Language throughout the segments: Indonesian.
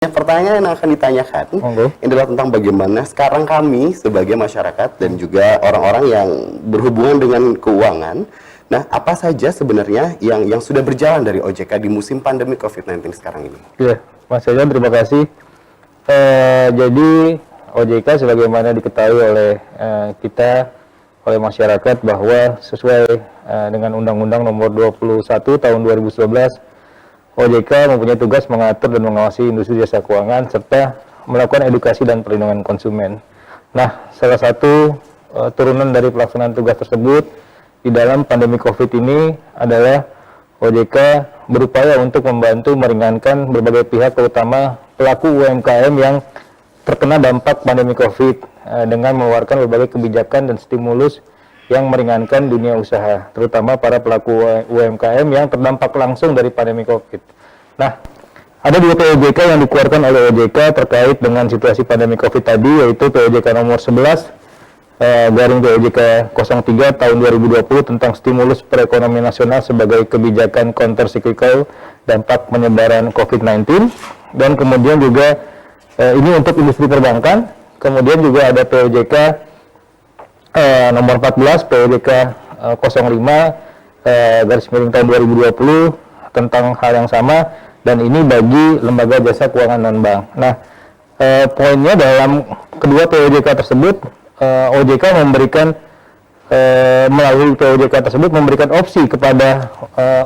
Pertanyaan yang akan ditanyakan ini adalah tentang bagaimana sekarang kami sebagai masyarakat dan juga orang-orang yang berhubungan dengan keuangan. Nah, apa saja sebenarnya yang sudah berjalan dari OJK di musim pandemi COVID-19 sekarang ini? Iya, Mas Yayan, terima kasih. Jadi OJK sebagaimana diketahui oleh kita, oleh masyarakat, bahwa sesuai dengan Undang-Undang Nomor 21 Tahun 2011, OJK mempunyai tugas mengatur dan mengawasi industri jasa keuangan serta melakukan edukasi dan perlindungan konsumen. Nah, salah satu turunan dari pelaksanaan tugas tersebut di dalam pandemi COVID ini adalah OJK berupaya untuk membantu meringankan berbagai pihak, terutama pelaku UMKM yang terkena dampak pandemi COVID dengan mengeluarkan berbagai kebijakan dan stimulus yang meringankan dunia usaha, terutama para pelaku UMKM yang terdampak langsung dari pandemi COVID. Nah, ada dua POJK yang dikeluarkan oleh OJK terkait dengan situasi pandemi COVID tadi, yaitu POJK nomor 11 garing POJK 03 tahun 2020 tentang stimulus perekonomian nasional sebagai kebijakan counter cyclical dampak penyebaran COVID-19, dan kemudian juga ini untuk industri perbankan. Kemudian juga ada POJK nomor 14 POJK 05 garis miring tahun 2020 tentang hal yang sama, dan ini bagi lembaga jasa keuangan non-bank. Nah, poinnya dalam kedua POJK tersebut, OJK memberikan melalui POJK tersebut memberikan opsi kepada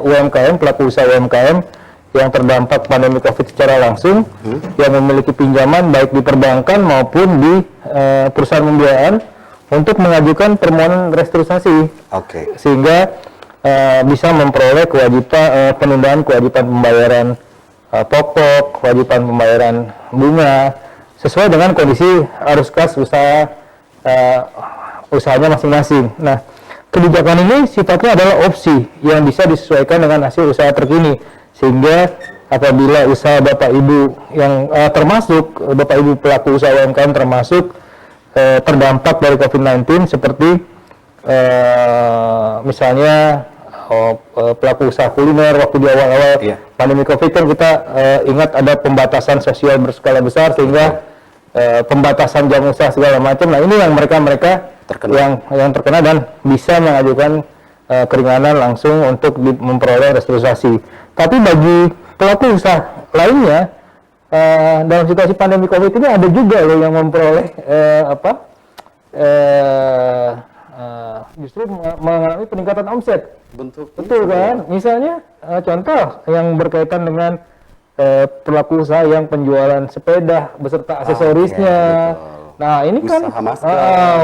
UMKM, pelaku usaha UMKM yang terdampak pandemi COVID secara langsung, yang memiliki pinjaman baik di perbankan maupun di perusahaan pembiayaan, untuk mengajukan permohonan restrukturisasi, sehingga bisa memperoleh kewajiban penundaan kewajiban pembayaran pokok, kewajiban pembayaran bunga sesuai dengan kondisi arus kas usahanya masing-masing. Nah, kebijakan ini sifatnya adalah opsi yang bisa disesuaikan dengan hasil usaha terkini, sehingga apabila usaha Bapak Ibu yang termasuk Bapak Ibu pelaku usaha UMKM termasuk terdampak dari COVID-19 seperti misalnya pelaku usaha kuliner waktu di awal-awal pandemi COVID, kan kita ingat ada pembatasan sosial berskala besar sehingga pembatasan jam usaha segala macam. Nah, ini yang mereka yang terkena dan bisa mengajukan keringanan langsung untuk memperoleh restrukturisasi. Tapi bagi pelaku usaha lainnya, dalam situasi pandemi COVID ini ada juga loh yang memperoleh justru mengalami peningkatan omset. Betul kan? Misalnya contoh yang berkaitan dengan pelaku usaha yang penjualan sepeda beserta aksesorisnya. Nah, ini kan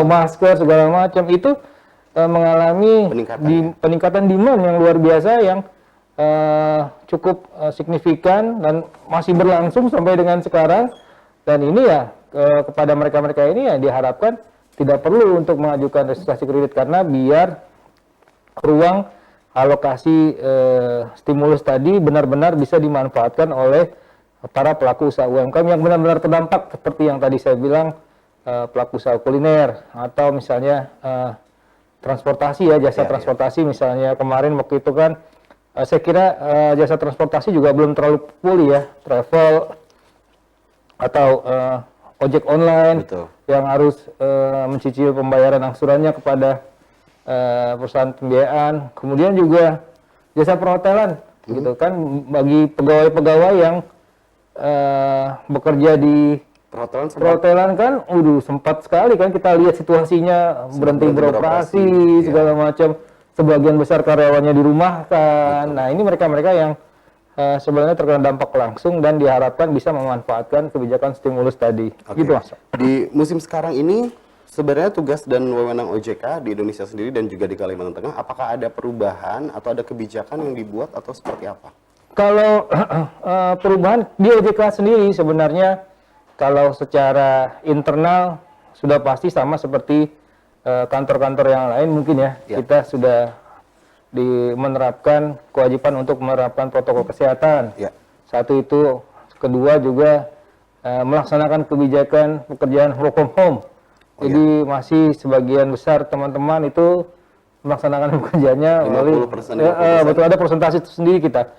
masker segala macam itu mengalami peningkatan demand yang luar biasa, yang cukup signifikan dan masih berlangsung sampai dengan sekarang. Dan ini ya kepada mereka-mereka ini ya diharapkan tidak perlu untuk mengajukan restrukturisasi kredit, karena biar ruang alokasi stimulus tadi benar-benar bisa dimanfaatkan oleh para pelaku usaha UMKM yang benar-benar terdampak, seperti yang tadi saya bilang, pelaku usaha kuliner atau misalnya transportasi ya, jasa transportasi misalnya. Kemarin waktu itu kan saya kira jasa transportasi juga belum terlalu pulih ya, travel atau ojek online yang harus mencicil pembayaran angsurannya kepada perusahaan pembiayaan. Kemudian juga jasa perhotelan gitu kan, bagi pegawai-pegawai yang bekerja di perhotelan kan, sempat sekali kan kita lihat situasinya, berhenti beroperasi segala macam. Sebagian besar karyawannya dirumahkan. Nah, ini mereka-mereka yang sebenarnya terkena dampak langsung dan diharapkan bisa memanfaatkan kebijakan stimulus tadi. Gitu, Mas. Di musim sekarang ini sebenarnya tugas dan wewenang OJK di Indonesia sendiri dan juga di Kalimantan Tengah, apakah ada perubahan atau ada kebijakan yang dibuat atau seperti apa? Kalau perubahan di OJK sendiri sebenarnya, kalau secara internal sudah pasti sama seperti kantor-kantor yang lain mungkin ya. Kita sudah menerapkan kewajiban untuk menerapkan protokol kesehatan. Satu itu. Kedua juga melaksanakan kebijakan pekerjaan work from home. Jadi masih sebagian besar teman-teman itu melaksanakan pekerjaannya melalui betul, ada persentase sendiri kita.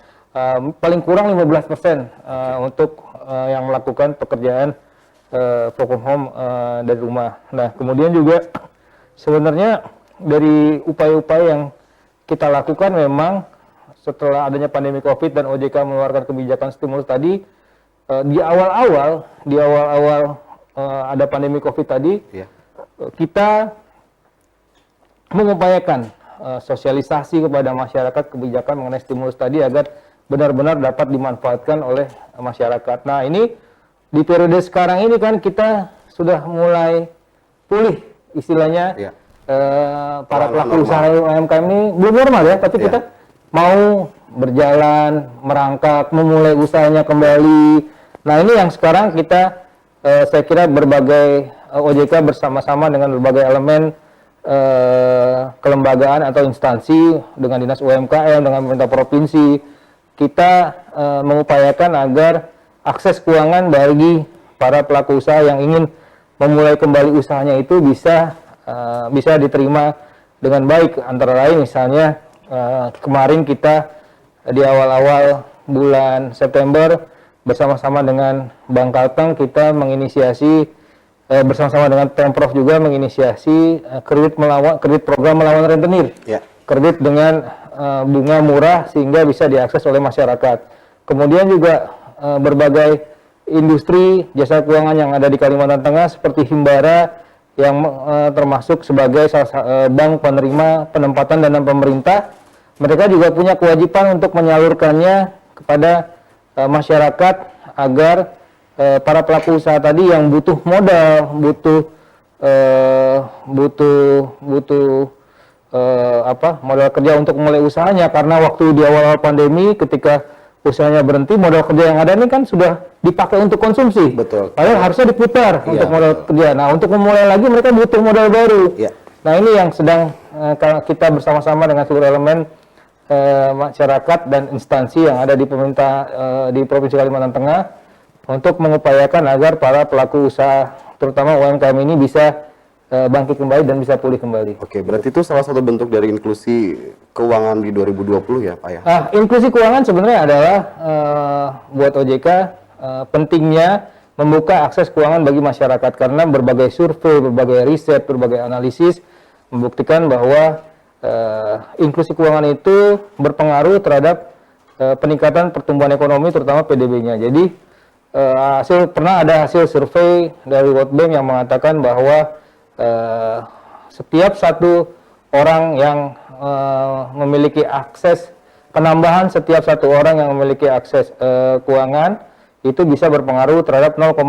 Paling kurang 15% untuk yang melakukan pekerjaan work from home dari rumah. Nah, kemudian juga sebenarnya dari upaya-upaya yang kita lakukan memang setelah adanya pandemi COVID dan OJK mengeluarkan kebijakan stimulus tadi, di awal-awal ada pandemi COVID tadi, kita mengupayakan sosialisasi kepada masyarakat kebijakan mengenai stimulus tadi agar benar-benar dapat dimanfaatkan oleh masyarakat. Nah, ini di periode sekarang ini kan kita sudah mulai pulih istilahnya, para pelaku usaha UMKM ini belum normal ya, tapi kita mau berjalan, merangkak, memulai usahanya kembali. Nah, ini yang sekarang kita saya kira berbagai OJK bersama-sama dengan berbagai elemen kelembagaan atau instansi dengan Dinas UMKM, dengan pemerintah provinsi, kita mengupayakan agar akses keuangan bagi para pelaku usaha yang ingin memulai kembali usahanya itu bisa diterima dengan baik. Antara lain misalnya kemarin kita di awal-awal bulan September bersama-sama dengan Bank Kalteng kita menginisiasi bersama-sama dengan Pemprov juga menginisiasi kredit program melawan rentenir. Kredit dengan bunga murah sehingga bisa diakses oleh masyarakat. Kemudian juga berbagai industri jasa keuangan yang ada di Kalimantan Tengah seperti Himbara yang termasuk sebagai bank penerima penempatan dana pemerintah, mereka juga punya kewajiban untuk menyalurkannya kepada masyarakat agar para pelaku usaha tadi yang butuh modal, modal kerja untuk mulai usahanya, karena waktu di awal-awal pandemi ketika usahanya berhenti, modal kerja yang ada ini kan sudah dipakai untuk konsumsi. Betul. Lalu harusnya diputar untuk modal kerja. Nah, untuk memulai lagi mereka butuh modal baru. Nah, ini yang sedang kita bersama-sama dengan seluruh elemen masyarakat dan instansi yang ada di pemerintah di Provinsi Kalimantan Tengah untuk mengupayakan agar para pelaku usaha, terutama UMKM ini bisa bangkit kembali dan bisa pulih kembali. Oke, berarti itu salah satu bentuk dari inklusi keuangan di 2020 ya, Pak ya? Inklusi keuangan sebenarnya adalah buat OJK pentingnya membuka akses keuangan bagi masyarakat karena berbagai survei, berbagai riset, berbagai analisis membuktikan bahwa inklusi keuangan itu berpengaruh terhadap peningkatan pertumbuhan ekonomi terutama PDB-nya. Jadi pernah ada hasil survei dari World Bank yang mengatakan bahwa setiap satu orang yang memiliki akses, penambahan setiap satu orang yang memiliki akses keuangan itu bisa berpengaruh terhadap 0,0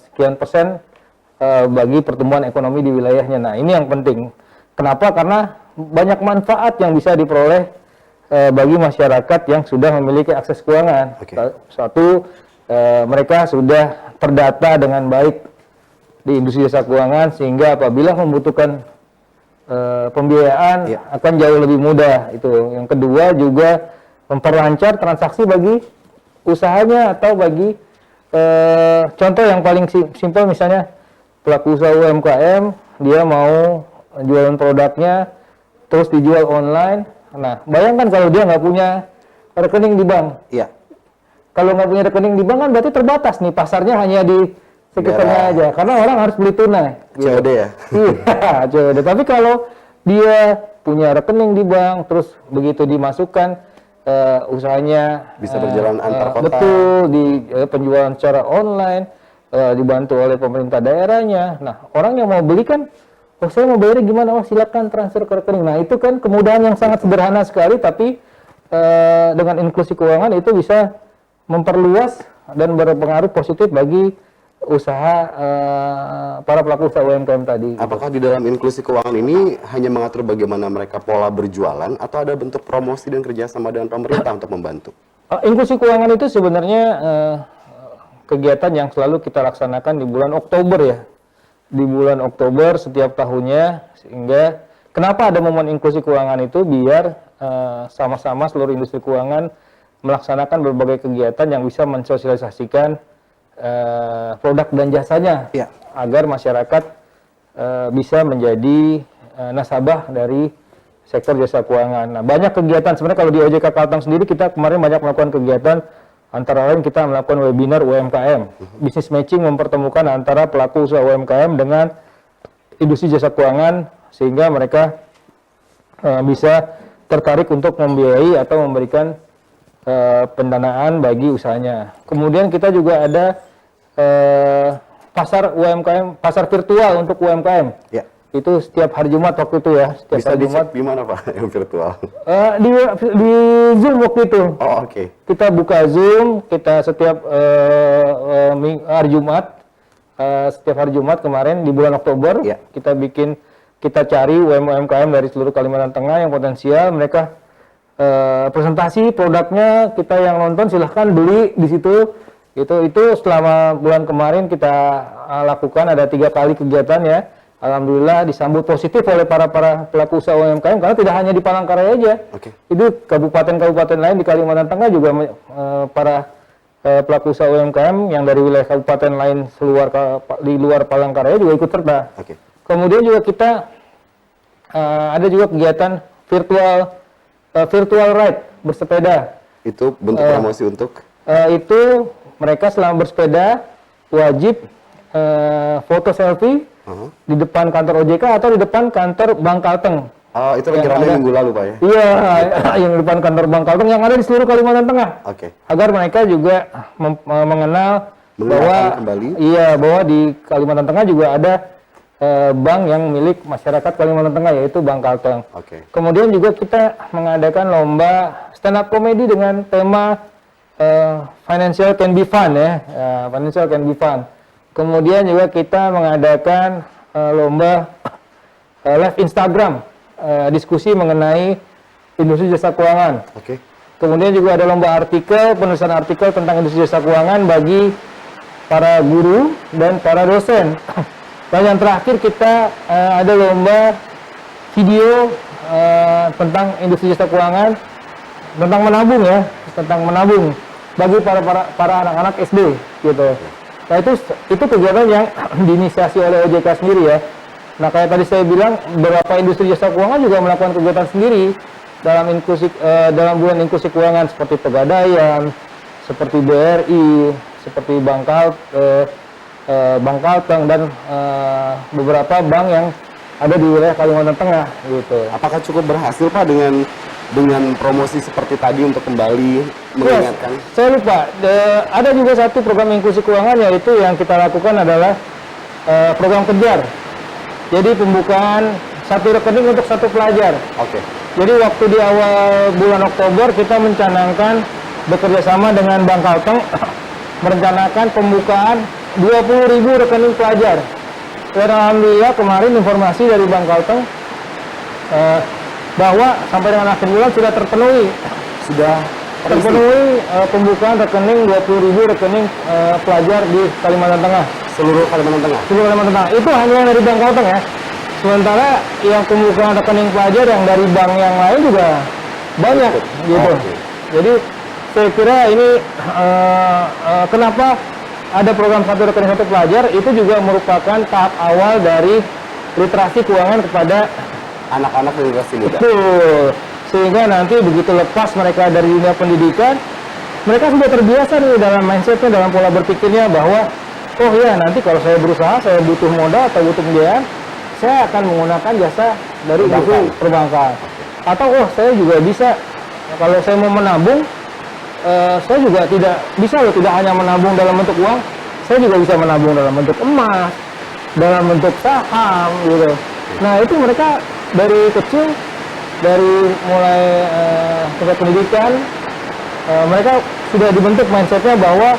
sekian persen bagi pertumbuhan ekonomi di wilayahnya. Nah, ini yang penting. Kenapa? Karena banyak manfaat yang bisa diperoleh bagi masyarakat yang sudah memiliki akses keuangan. Satu, mereka sudah terdata dengan baik di industri jasa keuangan sehingga apabila membutuhkan pembiayaan akan jauh lebih mudah. Itu. Yang kedua juga memperlancar transaksi bagi usahanya atau bagi contoh yang paling simpel misalnya pelaku usaha UMKM dia mau jualan produknya terus dijual online. Nah, bayangkan kalau dia nggak punya rekening di bank. Kalau nggak punya rekening di bank kan berarti terbatas nih pasarnya hanya di sekitarnya aja, karena orang harus beli tunai. COD ya? Iya, COD. Tapi kalau dia punya rekening di bank, terus begitu dimasukkan usahanya bisa berjalan antar kota. Betul, di penjualan secara online, dibantu oleh pemerintah daerahnya. Nah, orang yang mau beli kan, oh saya mau bayar gimana? Oh silakan transfer ke rekening. Nah, itu kan kemudahan yang sangat sederhana sekali, tapi dengan inklusi keuangan itu bisa memperluas dan berpengaruh positif bagi usaha para pelaku usaha UMKM tadi. Apakah di dalam inklusi keuangan ini hanya mengatur bagaimana mereka pola berjualan atau ada bentuk promosi dan kerjasama dengan pemerintah untuk membantu? Inklusi keuangan itu sebenarnya kegiatan yang selalu kita laksanakan di bulan Oktober ya. Di bulan Oktober setiap tahunnya, sehingga kenapa ada momen inklusi keuangan itu biar sama-sama seluruh industri keuangan melaksanakan berbagai kegiatan yang bisa mensosialisasikan produk dan jasanya agar masyarakat bisa menjadi nasabah dari sektor jasa keuangan. Nah, banyak kegiatan sebenarnya kalau di OJK Kalteng sendiri kita kemarin banyak melakukan kegiatan Antara lain kita melakukan webinar UMKM, business matching mempertemukan antara pelaku usaha UMKM dengan industri jasa keuangan sehingga mereka bisa tertarik untuk membiayai atau memberikan pendanaan bagi usahanya. Kemudian kita juga ada pasar UMKM, pasar virtual untuk UMKM. Ya. Itu setiap hari Jumat waktu itu ya. Setiap Bisa hari Jumat. di mana Pak yang virtual? Di Zoom waktu itu. Oh oke. Kita buka Zoom, kita setiap hari Jumat, setiap hari Jumat kemarin di bulan Oktober, Ya. kita cari UMKM dari seluruh Kalimantan Tengah yang potensial, mereka presentasi produknya, kita yang nonton silahkan beli di situ. Itu selama bulan kemarin kita lakukan ada 3 kali kegiatan ya. Alhamdulillah disambut positif oleh para pelaku usaha UMKM karena tidak hanya di Palangkaraya aja. Oke. Itu kabupaten-kabupaten lain di Kalimantan Tengah juga para pelaku usaha UMKM yang dari wilayah kabupaten lain di luar Palangkaraya juga ikut serta. Oke. Kemudian juga kita ada juga kegiatan virtual ride bersepeda. Itu bentuk promosi untuk Itu mereka selama bersepeda wajib foto selfie di depan kantor OJK atau di depan kantor Bank Kalteng. Oh, itu lagi ramai minggu lalu Pak ya? Iya, yang di depan kantor Bank Kalteng yang ada di seluruh Kalimantan Tengah. Oke. Agar mereka juga mengenal bahwa kembali. Iya, bahwa di Kalimantan Tengah juga ada bank yang milik masyarakat Kalimantan Tengah yaitu Bank Kalteng. Oke. Kemudian juga kita mengadakan lomba stand up comedy dengan tema financial can be fun ya, financial can be fun. Kemudian juga kita mengadakan lomba live Instagram, diskusi mengenai industri jasa keuangan. Oke. Kemudian juga ada lomba artikel, penulisan artikel tentang industri jasa keuangan bagi para guru dan para dosen. Dan yang terakhir kita ada lomba video tentang industri jasa keuangan, tentang menabung ya, tentang menabung bagi para anak-anak SD gitu. Nah itu kegiatan yang diinisiasi oleh OJK sendiri ya. Nah kayak tadi saya bilang beberapa industri jasa keuangan juga melakukan kegiatan sendiri dalam bulan inklusi keuangan seperti Pegadaian, seperti BRI, seperti Bank Kalteng dan beberapa bank yang ada di wilayah Kalimantan Tengah gitu. Apakah cukup berhasil Pak dengan promosi seperti tadi untuk kembali mengingatkan? Yes, saya lupa. Ada juga satu program inklusi keuangan yaitu yang kita lakukan adalah program kejar. Jadi pembukaan satu rekening untuk satu pelajar. Oke. Jadi waktu di awal bulan Oktober kita mencanangkan bekerja sama dengan Bank Kalteng merencanakan pembukaan 20.000 rekening pelajar. Dan alhamdulillah kemarin informasi dari Bank Kalteng bahwa sampai dengan akhir bulan sudah terpenuhi. Sudah Terpenuhi pembukaan rekening 20.000 rekening pelajar di Kalimantan Tengah. seluruh Kalimantan Tengah. Seluruh Kalimantan Tengah. Itu hanya dari Bank Kalteng ya. Sementara yang pembukaan rekening pelajar yang dari bank yang lain juga banyak gitu. Oke. Jadi saya kira ini kenapa ada program satu rekening satu pelajar itu juga merupakan tahap awal dari literasi keuangan kepada Anak-anak dan generasi muda. betul. Sehingga nanti begitu lepas mereka dari dunia pendidikan, mereka sudah terbiasa nih dalam mindsetnya, dalam pola berpikirnya bahwa oh ya nanti kalau saya berusaha, saya butuh modal atau butuh pembiayaan, saya akan menggunakan jasa dari industri perbankan. Atau oh saya juga bisa kalau saya mau menabung, saya juga tidak hanya menabung dalam bentuk uang, saya juga bisa menabung dalam bentuk emas, dalam bentuk saham gitu. Nah itu mereka dari kecil, dari mulai tingkat pendidikan, mereka sudah dibentuk mindsetnya bahwa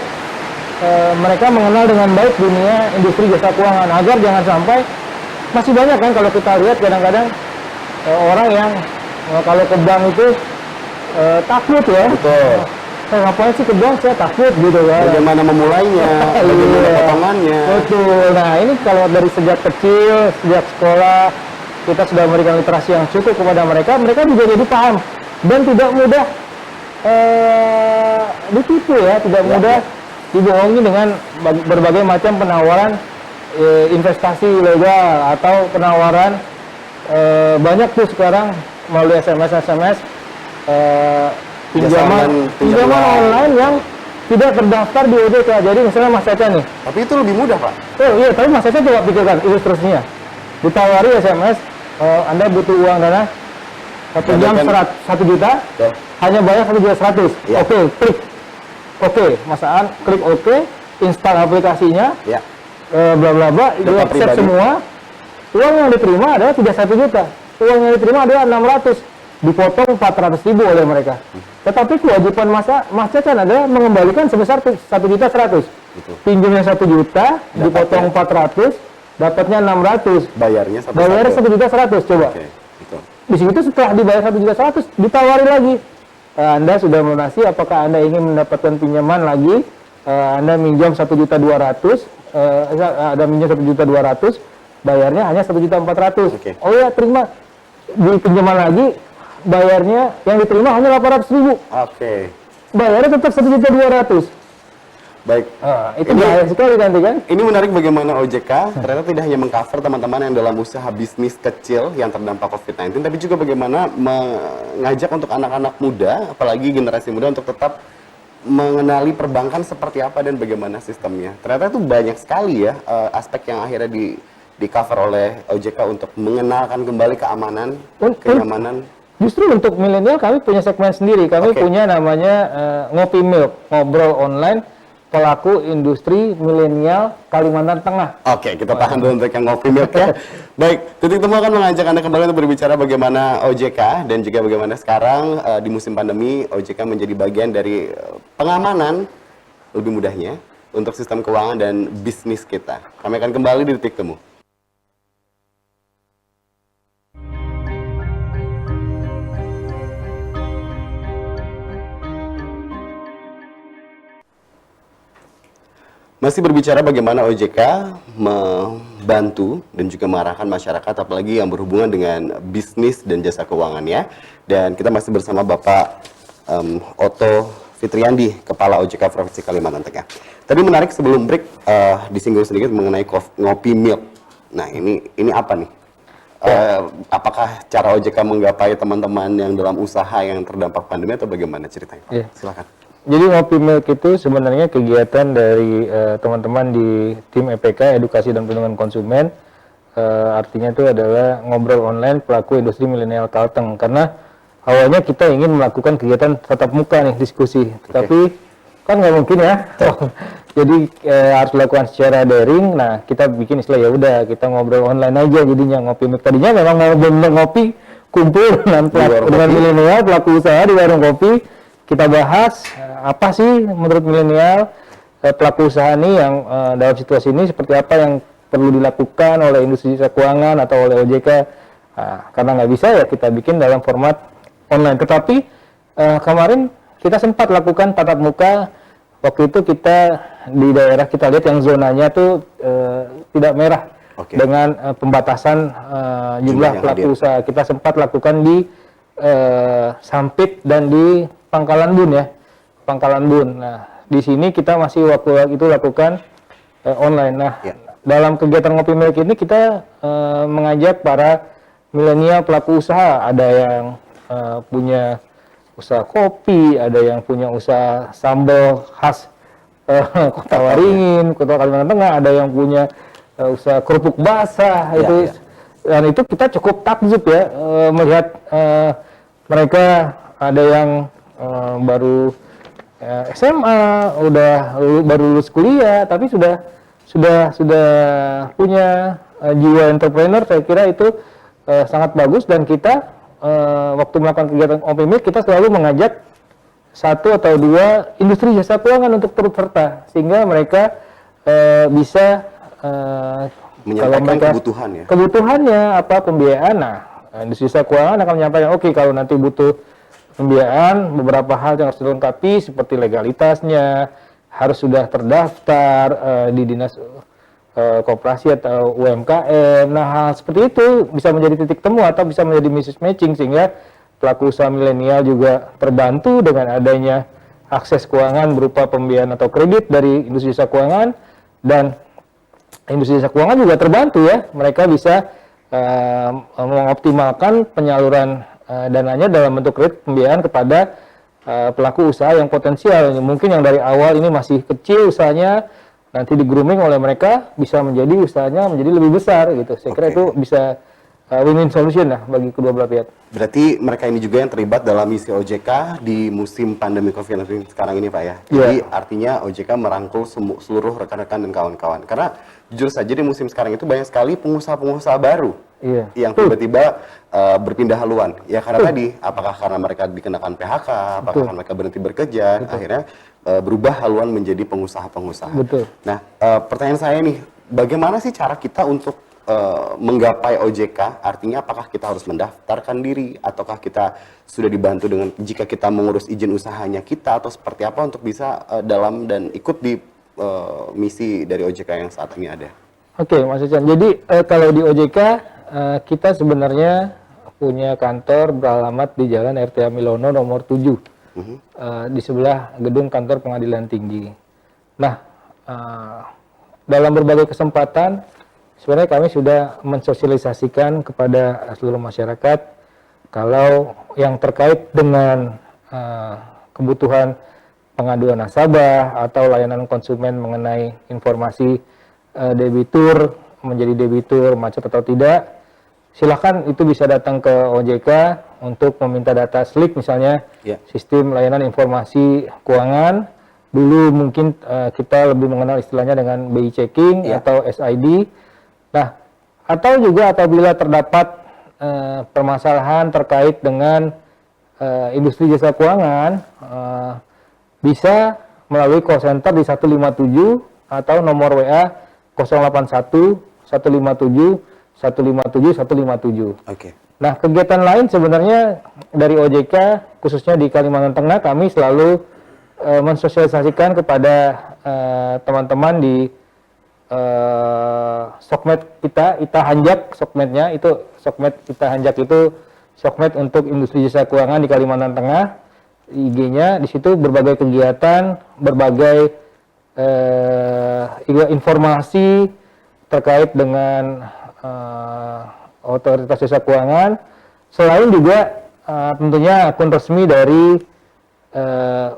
mereka mengenal dengan baik dunia industri jasa keuangan agar jangan sampai masih banyak kan kalau kita lihat kadang-kadang orang yang kalau ke bank itu takut ya. Betul. Saya ngapain sih ke bank, saya takut gitu kan. Bagaimana memulainya, bagaimana potongannya. Betul. Nah ini kalau dari sejak kecil, sejak sekolah kita sudah memberikan literasi yang cukup kepada mereka, mereka juga jadi paham dan tidak mudah ditipu ya, tidak mudah dibohongi dengan berbagai macam penawaran investasi ilegal atau penawaran banyak tuh sekarang melalui SMS pinjaman online yang tidak terdaftar di OJK. Jadi misalnya Mas Caca nih, Tapi itu lebih mudah, Pak. oh iya, tapi Mas Caca coba pikirkan ilustrasinya. Ditawari SMS, Anda butuh uang dana 1 jam Tambahkan. 1 juta, Betul. hanya bayar 1.100.000. Iya. Oke, klik. Oke, Mas Aan, klik oke, install aplikasinya, Ya. bla bla bla, Data dia accept pribadi. semua. Uang yang diterima adalah tidak 1 juta, uang yang diterima adalah 600, dipotong 400.000 oleh mereka. Tetapi kewajiban Mas Cacan adalah mengembalikan sebesar 1.100.000. Betul. Pinjamnya 1 juta, dipotong 400, dapatnya 600. Bayarnya satu. Bayarnya 1.100.000, coba. Oke, betul. Di situ setelah dibayar 1.100.000, ditawari lagi. Anda sudah melunasi, apakah Anda ingin mendapatkan pinjaman lagi? Anda minjam 1.200.000, Anda minjam 1.200.000, bayarnya hanya 1.400.000. Oke. Oh ya, terima. Di pinjaman lagi, bayarnya yang diterima hanya 800.000. Oke. Bayarnya tetap 1.200.000. Baik. Itu bahaya sekali nanti kan? Ini menarik bagaimana OJK ternyata tidak hanya mengcover teman-teman yang dalam usaha bisnis kecil yang terdampak COVID-19, tapi juga bagaimana mengajak untuk anak-anak muda, apalagi generasi muda untuk tetap mengenali perbankan seperti apa dan bagaimana sistemnya. Ternyata itu banyak sekali ya aspek yang akhirnya di cover oleh OJK untuk mengenalkan kembali keamanan, kenyamanan. Justru untuk milenial kami punya segmen sendiri. Kami Oke. punya namanya Ngopi Milk, ngobrol online pelaku industri milenial Kalimantan Tengah. Oke, kita tahan dulu untuk yang ngopi milk ya. Baik, Titik Temu akan mengajak Anda kembali untuk berbicara bagaimana OJK dan juga bagaimana sekarang di musim pandemi OJK menjadi bagian dari pengamanan lebih mudahnya untuk sistem keuangan dan bisnis kita. Kami akan kembali di Titik Temu. Masih berbicara bagaimana OJK membantu dan juga mengarahkan masyarakat, apalagi yang berhubungan dengan bisnis dan jasa keuangan ya. Dan kita masih bersama Bapak Otto Fitriandi, Kepala OJK Provinsi Kalimantan Tengah. Tadi menarik sebelum break disinggung sedikit mengenai Ngopi Milk. Nah ini apa nih? Apakah cara OJK menggapai teman-teman yang dalam usaha yang terdampak pandemi atau bagaimana ceritanya, Pak? Iya. Silakan. Jadi Ngopi Milk itu sebenarnya kegiatan dari teman-teman di tim EPK, Edukasi dan Perlindungan Konsumen. Artinya itu adalah ngobrol online pelaku industri milenial Kalteng. Karena awalnya kita ingin melakukan kegiatan tatap muka nih, diskusi. Tapi kan nggak mungkin ya. Jadi harus dilakukan secara daring. Nah, kita bikin istilah ya udah kita ngobrol online aja jadinya Ngopi Milk. Tadinya memang mau bener ngopi, kumpul dengan milenial pelaku usaha di warung kopi. Kita bahas apa sih menurut milenial pelaku usaha ini yang dalam situasi ini seperti apa yang perlu dilakukan oleh industri jasa keuangan atau oleh OJK. Karena nggak bisa ya kita bikin dalam format online. Tetapi kemarin kita sempat lakukan tatap muka. Waktu itu kita di daerah kita lihat yang zonanya tuh tidak merah. Oke. Dengan pembatasan jumlah pelaku usaha. Kita sempat lakukan di Sampit dan di Pangkalan Bun ya, Pangkalan Bun. Nah, di sini kita masih waktu itu lakukan online. Nah, dalam kegiatan Ngopi Milk ini kita mengajak para milenial pelaku usaha. Ada yang punya usaha kopi, ada yang punya usaha sambal khas Kota Waringin, Kota Kalimantan Tengah, ada yang punya usaha kerupuk basah. Dan itu kita cukup takjub ya melihat mereka ada yang baru SMA, baru lulus kuliah, tapi sudah punya jiwa entrepreneur. Saya kira itu sangat bagus. Dan kita waktu melakukan kegiatan Ngopi Milk, kita selalu mengajak 1 atau 2 industri jasa keuangan untuk turut serta, sehingga mereka bisa menyampaikan kebutuhannya apa pembiayaan. Nah, industri jasa keuangan akan menyampaikan, oke, kalau nanti butuh pembiayaan, beberapa hal yang harus dilengkapi seperti legalitasnya, harus sudah terdaftar di dinas koperasi atau UMKM. Nah, hal seperti itu bisa menjadi titik temu atau bisa menjadi mismatch matching, sehingga pelaku usaha milenial juga terbantu dengan adanya akses keuangan berupa pembiayaan atau kredit dari industri jasa keuangan, dan industri jasa keuangan juga terbantu ya, mereka bisa mengoptimalkan penyaluran dananya dalam bentuk kredit pembiayaan kepada pelaku usaha yang potensial. Mungkin yang dari awal ini masih kecil usahanya, nanti di grooming oleh mereka bisa menjadi usahanya menjadi lebih besar gitu. Saya kira itu bisa win-win solution lah bagi kedua belah pihak. Berarti mereka ini juga yang terlibat dalam misi OJK di musim pandemi COVID-19 sekarang ini Pak ya. Jadi artinya OJK merangkul seluruh rekan-rekan dan kawan-kawan. Karena jujur saja di musim sekarang itu banyak sekali pengusaha-pengusaha baru yang tiba-tiba berpindah haluan. Ya karena tadi, apakah karena mereka dikenakan PHK, apakah karena mereka berhenti bekerja, akhirnya berubah haluan menjadi pengusaha-pengusaha. Nah, pertanyaan saya nih, bagaimana sih cara kita untuk menggapai OJK? Artinya apakah kita harus mendaftarkan diri, ataukah kita sudah dibantu dengan jika kita mengurus izin usahanya kita, atau seperti apa untuk bisa dalam dan ikut di misi dari OJK yang saat ini ada? Oke, Mas Ican. Jadi kalau di OJK kita sebenarnya punya kantor beralamat di Jalan RT Milono nomor 7 di sebelah gedung kantor Pengadilan Tinggi. Nah, dalam berbagai kesempatan sebenarnya kami sudah mensosialisasikan kepada seluruh masyarakat kalau yang terkait dengan kebutuhan pengaduan nasabah atau layanan konsumen mengenai informasi debitur, menjadi debitur macet atau tidak, silakan itu bisa datang ke OJK untuk meminta data SLIK misalnya, sistem layanan informasi keuangan. Dulu mungkin kita lebih mengenal istilahnya dengan BI checking atau SID. Nah, atau juga apabila terdapat permasalahan terkait dengan industri jasa keuangan, bisa melalui call center di 157 atau nomor WA 081 157 157 157. Nah, kegiatan lain sebenarnya dari OJK khususnya di Kalimantan Tengah kami selalu mensosialisasikan kepada teman-teman di sokmed kita, ITA Hanjak sokmednya itu, sokmed ITA Hanjak itu sokmed untuk industri jasa keuangan di Kalimantan Tengah. IG-nya di situ berbagai kegiatan, berbagai informasi terkait dengan otoritas jasa keuangan. Selain juga tentunya akun resmi dari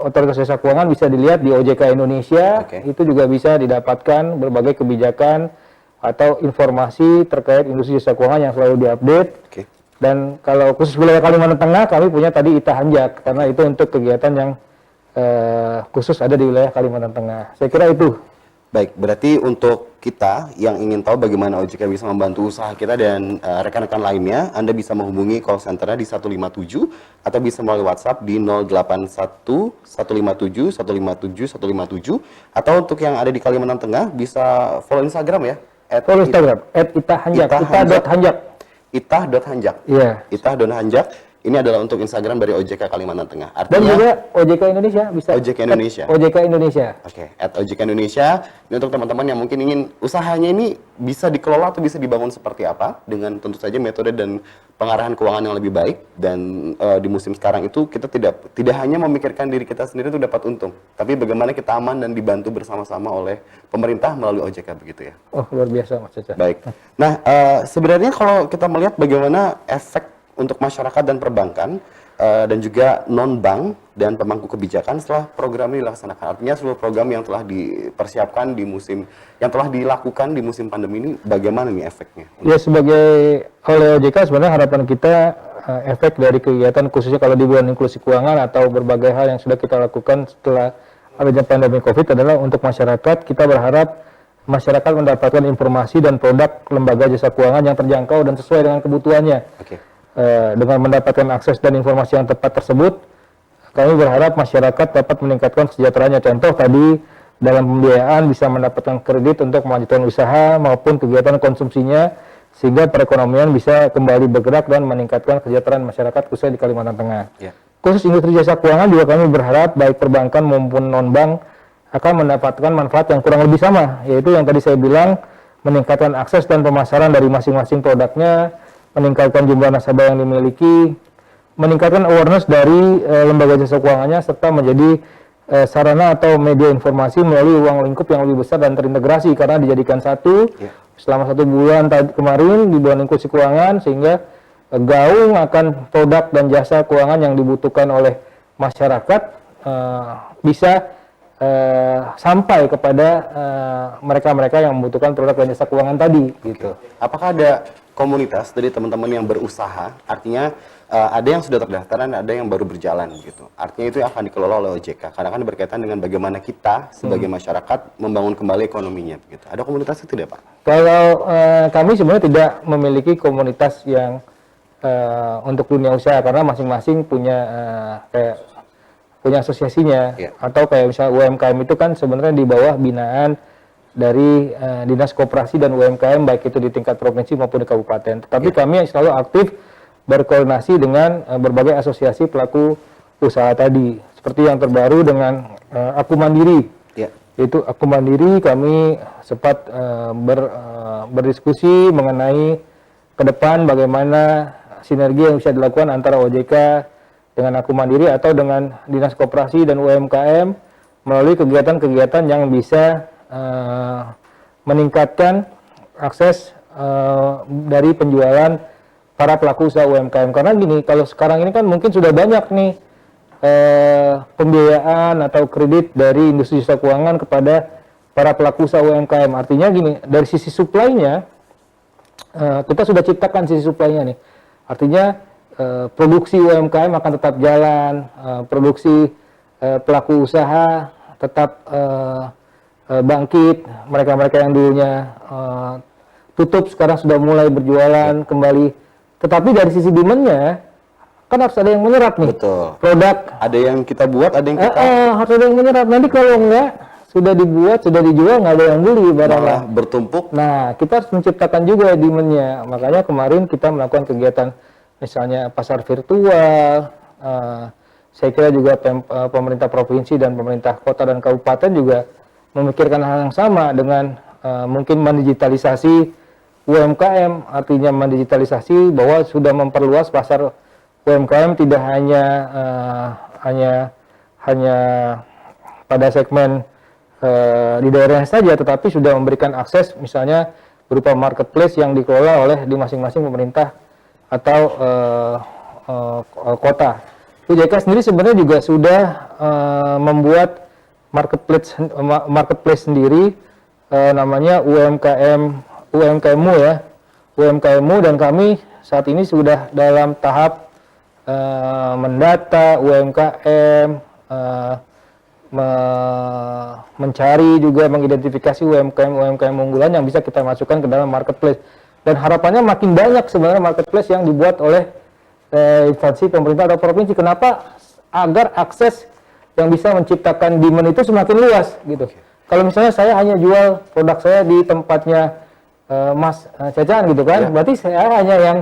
otoritas jasa keuangan bisa dilihat di OJK Indonesia. Itu juga bisa didapatkan berbagai kebijakan atau informasi terkait industri jasa keuangan yang selalu diupdate. Dan kalau khusus wilayah Kalimantan Tengah, kami punya tadi ITA Hanjak, karena itu untuk kegiatan yang khusus ada di wilayah Kalimantan Tengah. Saya kira itu. Baik, berarti untuk kita yang ingin tahu bagaimana OJK bisa membantu usaha kita dan rekan-rekan lainnya, Anda bisa menghubungi call center-nya di 157 atau bisa melalui WhatsApp di 081 157 157 157, atau untuk yang ada di Kalimantan Tengah bisa follow Instagram ya. Follow Instagram @itahanjak, ita.hanjak. Itah.hanjak. Itah.hanjak. Ini adalah untuk Instagram dari OJK Kalimantan Tengah. Artinya, dan juga OJK Indonesia bisa. OJK Indonesia. OJK Indonesia. @OJK Indonesia. Ini untuk teman-teman yang mungkin ingin usahanya ini bisa dikelola atau bisa dibangun seperti apa dengan tentu saja metode dan pengarahan keuangan yang lebih baik. Dan di musim sekarang itu kita tidak hanya memikirkan diri kita sendiri itu dapat untung, tapi bagaimana kita aman dan dibantu bersama-sama oleh pemerintah melalui OJK, begitu ya. Oh, luar biasa Mas Caca. Baik. Nah, sebenarnya kalau kita melihat bagaimana efek untuk masyarakat dan perbankan dan juga non-bank dan pemangku kebijakan setelah program ini dilaksanakan. Artinya seluruh program yang telah dipersiapkan di musim, yang telah dilakukan di musim pandemi ini, bagaimana nih efeknya? Ya, sebagai oleh OJK sebenarnya harapan kita efek dari kegiatan khususnya kalau di bulan inklusi keuangan atau berbagai hal yang sudah kita lakukan setelah adanya pandemi COVID adalah untuk masyarakat. Kita berharap masyarakat mendapatkan informasi dan produk lembaga jasa keuangan yang terjangkau dan sesuai dengan kebutuhannya. Dengan mendapatkan akses dan informasi yang tepat tersebut, kami berharap masyarakat dapat meningkatkan kesejahteraannya. Contoh tadi dalam pembiayaan bisa mendapatkan kredit untuk melanjutkan usaha maupun kegiatan konsumsinya, sehingga perekonomian bisa kembali bergerak dan meningkatkan kesejahteraan masyarakat khususnya di Kalimantan Tengah. Khusus industri jasa keuangan juga kami berharap baik perbankan maupun non-bank akan mendapatkan manfaat yang kurang lebih sama, yaitu yang tadi saya bilang, meningkatkan akses dan pemasaran dari masing-masing produknya, meningkatkan jumlah nasabah yang dimiliki, meningkatkan awareness dari lembaga jasa keuangannya, serta menjadi sarana atau media informasi melalui ruang lingkup yang lebih besar dan terintegrasi karena dijadikan satu selama 1 bulan kemarin di bulan inklusi keuangan, sehingga gaung akan produk dan jasa keuangan yang dibutuhkan oleh masyarakat bisa sampai kepada mereka-mereka yang membutuhkan produk dan jasa keuangan tadi gitu. Apakah ada komunitas dari teman-teman yang berusaha, artinya ada yang sudah terdaftar dan ada yang baru berjalan gitu. Artinya itu akan dikelola oleh OJK. Karena kan berkaitan dengan bagaimana kita sebagai masyarakat membangun kembali ekonominya gitu. Ada komunitas itu tidak, Pak? Kalau kami sebenarnya tidak memiliki komunitas yang untuk dunia usaha karena masing-masing punya punya asosiasinya atau kayak misalnya UMKM itu kan sebenarnya di bawah binaan dari Dinas Koperasi dan UMKM baik itu di tingkat provinsi maupun di kabupaten. Tetapi kami selalu aktif berkoordinasi dengan berbagai asosiasi pelaku usaha tadi. Seperti yang terbaru dengan Aku Mandiri. Yaitu Aku Mandiri kami sempat berdiskusi mengenai ke depan bagaimana sinergi yang bisa dilakukan antara OJK dengan Aku Mandiri atau dengan Dinas Koperasi dan UMKM melalui kegiatan-kegiatan yang bisa meningkatkan akses dari penjualan para pelaku usaha UMKM. Karena gini, kalau sekarang ini kan mungkin sudah banyak nih pembiayaan atau kredit dari industri jasa keuangan kepada para pelaku usaha UMKM. Artinya gini, dari sisi supply-nya kita sudah ciptakan sisi supply-nya nih. Artinya produksi UMKM akan tetap jalan, produksi pelaku usaha tetap bangkit. Mereka-mereka yang dulunya tutup sekarang sudah mulai berjualan kembali. Tetapi dari sisi demand-nya kan harus ada yang menyerap nih. Betul. Produk ada yang kita buat, ada yang kita harus ada yang menyerap. Nanti kalau enggak sudah dibuat, sudah dijual, nggak ada yang beli barangnya. Bertumpuk. Nah, kita harus menciptakan juga demand-nya. Makanya kemarin kita melakukan kegiatan misalnya pasar virtual. Saya kira juga pemerintah provinsi dan pemerintah kota dan kabupaten juga memikirkan hal yang sama dengan mungkin mendigitalisasi UMKM, artinya mendigitalisasi bahwa sudah memperluas pasar UMKM tidak hanya pada segmen di daerahnya saja, tetapi sudah memberikan akses misalnya berupa marketplace yang dikelola oleh di masing-masing pemerintah atau kota. OJK sendiri sebenarnya juga sudah membuat marketplace sendiri namanya UMKMU ya, UMKMU, dan kami saat ini sudah dalam tahap mendata UMKM, mencari juga mengidentifikasi UMKM unggulan yang bisa kita masukkan ke dalam marketplace. Dan harapannya makin banyak sebenarnya marketplace yang dibuat oleh instansi pemerintah atau provinsi. Kenapa? Agar akses yang bisa menciptakan demand itu semakin luas gitu. Kalau misalnya saya hanya jual produk saya di tempatnya Mas Cacan gitu kan, berarti saya hanya yang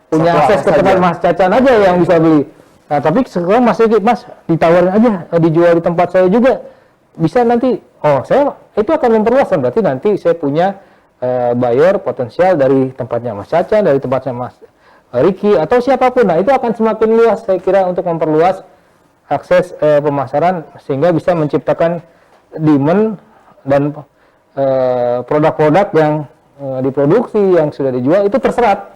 punya akses ke tempat Mas Cacan aja yang bisa beli. Nah, tapi sekarang Mas ditawarin aja dijual di tempat saya juga bisa nanti. Oh, saya itu akan memperluas, berarti nanti saya punya buyer potensial dari tempatnya Mas Cacan, dari tempatnya Mas Riki atau siapapun. Nah, itu akan semakin luas saya kira untuk memperluas akses pemasaran sehingga bisa menciptakan demand dan produk-produk yang diproduksi yang sudah dijual itu terserap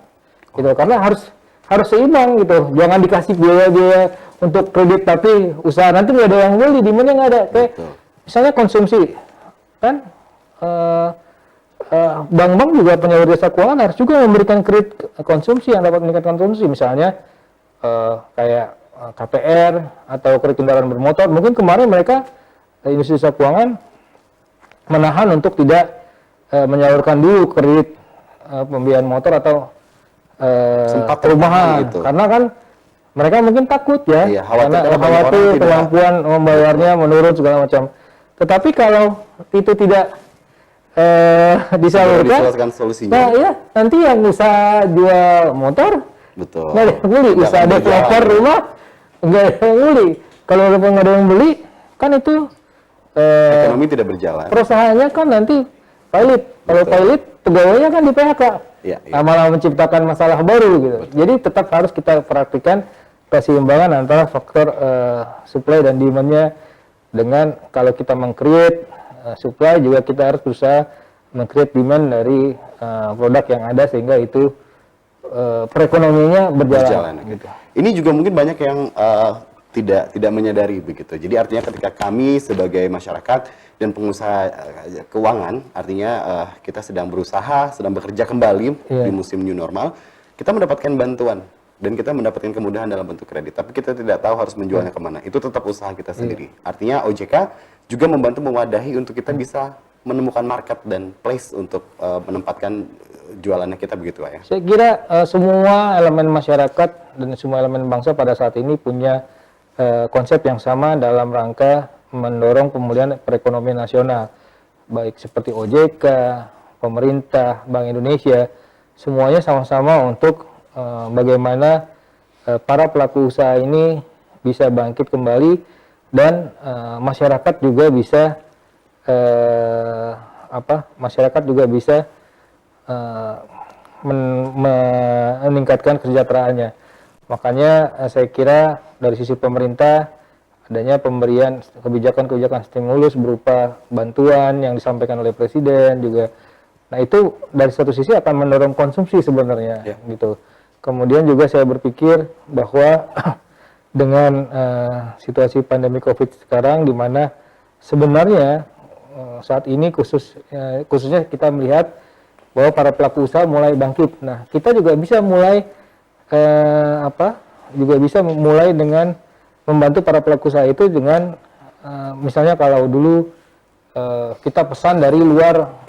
gitu, karena harus seimbang gitu, jangan dikasih biaya-biaya untuk kredit tapi usaha nanti nggak ada yang beli, demandnya nggak ada. Kayak misalnya konsumsi kan, bank-bank juga penyedia jasa keuangan harus juga memberikan kredit konsumsi yang dapat meningkatkan konsumsi, misalnya kayak KPR atau kredit kendaraan bermotor. Mungkin kemarin mereka industri jasa keuangan menahan untuk tidak menyalurkan dulu kredit pembiayaan motor atau perumahan gitu. Karena kan mereka mungkin takut ya, karena khawatir kemampuan membayarnya menurun segala macam. Tetapi kalau itu tidak disalurkan, nah ya nanti yang usaha jual motor nggak ada yang beli, usaha developer rumah nggak ada yang beli. Kalau nggak ada yang beli kan itu ekonomi tidak berjalan. Perusahaannya kan nanti pilot. Kalau pilot, pegawainya kan di PHK. Nah, malah menciptakan masalah baru gitu. Jadi tetap harus kita perhatikan keseimbangan antara faktor supply dan demand-nya, dengan kalau kita meng-create supply juga kita harus berusaha meng-create demand dari produk yang ada sehingga itu perekonomiannya berjalan. Gitu. Ini juga mungkin banyak yang tidak menyadari begitu. Jadi artinya ketika kami sebagai masyarakat dan pengusaha keuangan, artinya kita sedang berusaha, sedang bekerja kembali di musim new normal, kita mendapatkan bantuan dan kita mendapatkan kemudahan dalam bentuk kredit. Tapi kita tidak tahu harus menjualnya kemana. Itu tetap usaha kita sendiri. Artinya OJK juga membantu mewadahi untuk kita bisa menemukan market dan place untuk menempatkan jualannya kita begitu Pak ya. Saya kira semua elemen masyarakat dan semua elemen bangsa pada saat ini punya konsep yang sama dalam rangka mendorong pemulihan perekonomian nasional, baik seperti OJK, pemerintah, Bank Indonesia, semuanya sama-sama untuk bagaimana para pelaku usaha ini bisa bangkit kembali dan masyarakat juga bisa meningkatkan kesejahteraannya. Makanya saya kira dari sisi pemerintah adanya pemberian kebijakan-kebijakan stimulus berupa bantuan yang disampaikan oleh Presiden juga. Nah itu dari satu sisi akan mendorong konsumsi sebenarnya, gitu. Kemudian juga saya berpikir bahwa dengan situasi pandemi COVID sekarang, di mana sebenarnya saat ini khususnya kita melihat bahwa para pelaku usaha mulai bangkit. Nah kita juga bisa mulai mulai dengan membantu para pelaku usaha itu dengan misalnya kalau dulu kita pesan dari luar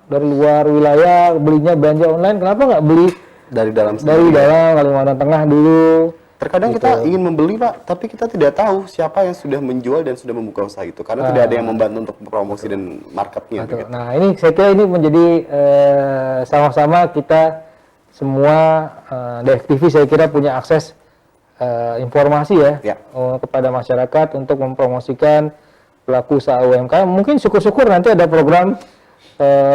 dari luar wilayah belinya belanja online, kenapa nggak beli dari dalam Kalimantan Tengah dulu? Terkadang gitu. kita ingin membeli Pak, tapi kita tidak tahu siapa yang sudah menjual dan sudah membuka usaha itu karena tidak ada yang membantu untuk promosi dan marketnya. Gitu. Nah ini saya kira ini menjadi sama-sama kita semua DFTV saya kira punya akses informasi kepada masyarakat untuk mempromosikan pelaku usaha UMKM. Mungkin syukur-syukur nanti ada program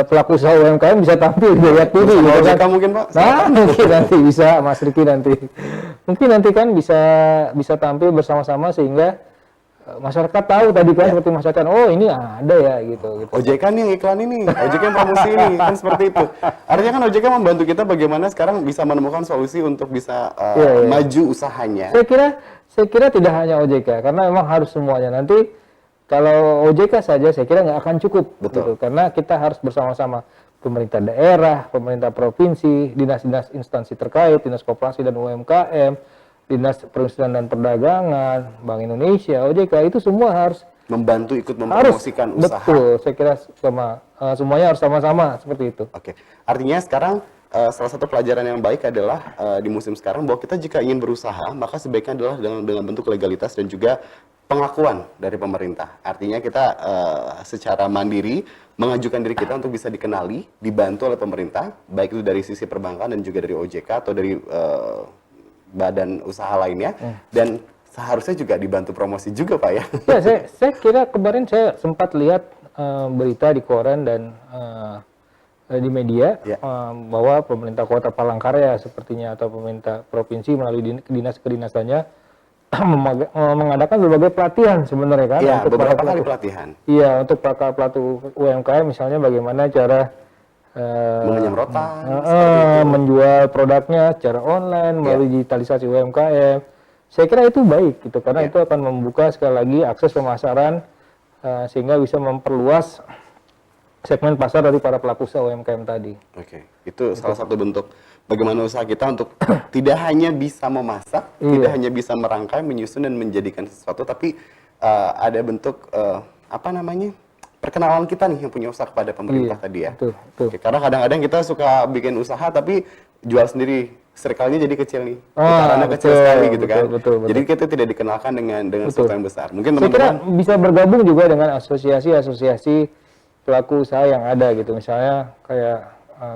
pelaku usaha UMKM bisa tampil di Lihat TV. Mungkin Pak? Nah, mungkin nanti bisa Mas Riki nanti. Mungkin nanti kan bisa tampil bersama-sama sehingga masyarakat tahu tadi kan seperti masyarakat, oh ini ada ya gitu. OJK nih yang iklan ini, OJK yang promosi ini, kan seperti itu. Artinya kan OJK membantu kita bagaimana sekarang bisa menemukan solusi untuk bisa maju usahanya. Saya kira tidak hanya OJK, karena memang harus semuanya. Nanti kalau OJK saja saya kira nggak akan cukup. Betul. Gitu, karena kita harus bersama-sama pemerintah daerah, pemerintah provinsi, dinas-dinas instansi terkait, dinas koperasi dan UMKM, dinas perindustrian dan perdagangan, Bank Indonesia, OJK, itu semua harus membantu ikut mempromosikan usaha. Betul, saya kira semuanya harus sama-sama seperti itu. Oke, artinya sekarang salah satu pelajaran yang baik adalah di musim sekarang bahwa kita jika ingin berusaha maka sebaiknya adalah dengan bentuk legalitas dan juga pengakuan dari pemerintah. Artinya kita secara mandiri mengajukan diri kita untuk bisa dikenali, dibantu oleh pemerintah, baik itu dari sisi perbankan dan juga dari OJK atau dari badan usaha lainnya, dan seharusnya juga dibantu promosi juga Pak ya. Ya, saya kira kemarin saya sempat lihat berita di koran dan di media bahwa pemerintah Kota Palangkaraya sepertinya atau pemerintah provinsi melalui dinas kedinasannya mengadakan berbagai pelatihan sebenarnya kan. Iya, beberapa kali pelatihan. Iya, untuk para pelaku UMKM misalnya bagaimana cara mengenyam rotan, menjual produknya secara online melalui digitalisasi UMKM. Saya kira itu baik gitu karena itu akan membuka sekali lagi akses pemasaran sehingga bisa memperluas segmen pasar dari para pelaku usaha UMKM tadi. Oke, itu salah satu bentuk bagaimana usaha kita untuk tidak hanya bisa memasak, tidak hanya bisa merangkai, menyusun dan menjadikan sesuatu, tapi ada bentuk perkenalan kita nih yang punya usaha kepada pemerintah tadi ya. Betul. Oke, karena kadang-kadang kita suka bikin usaha tapi jual sendiri, circle-nya jadi kecil nih, putarannya kecil sekali gitu kan. Betul. Jadi kita tidak dikenalkan dengan sesuatu yang besar. Mungkin saya kira teman-teman bisa bergabung juga dengan asosiasi pelaku usaha yang ada gitu, misalnya kayak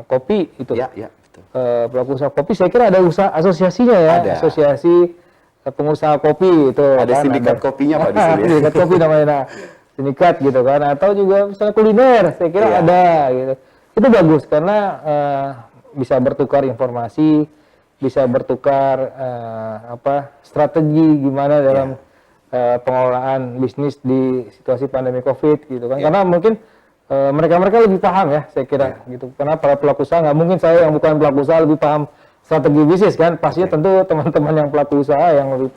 kopi itu. Ya, betul. Pelaku usaha kopi, saya kira ada asosiasinya ya, asosiasi pengusaha kopi itu. Ada sindikat kopinya Pak di sini. Sindikat kopi namanya. Sindikat gitu kan, atau juga misalnya kuliner, saya kira ada gitu. Itu bagus karena bisa bertukar informasi, bisa bertukar strategi gimana dalam pengelolaan bisnis di situasi pandemi COVID gitu kan. Karena mungkin mereka lebih paham ya, saya kira gitu. Karena para pelaku usaha nggak mungkin saya yang bukan pelaku usaha lebih paham strategi bisnis kan. Pastinya tentu teman-teman yang pelaku usaha yang lebih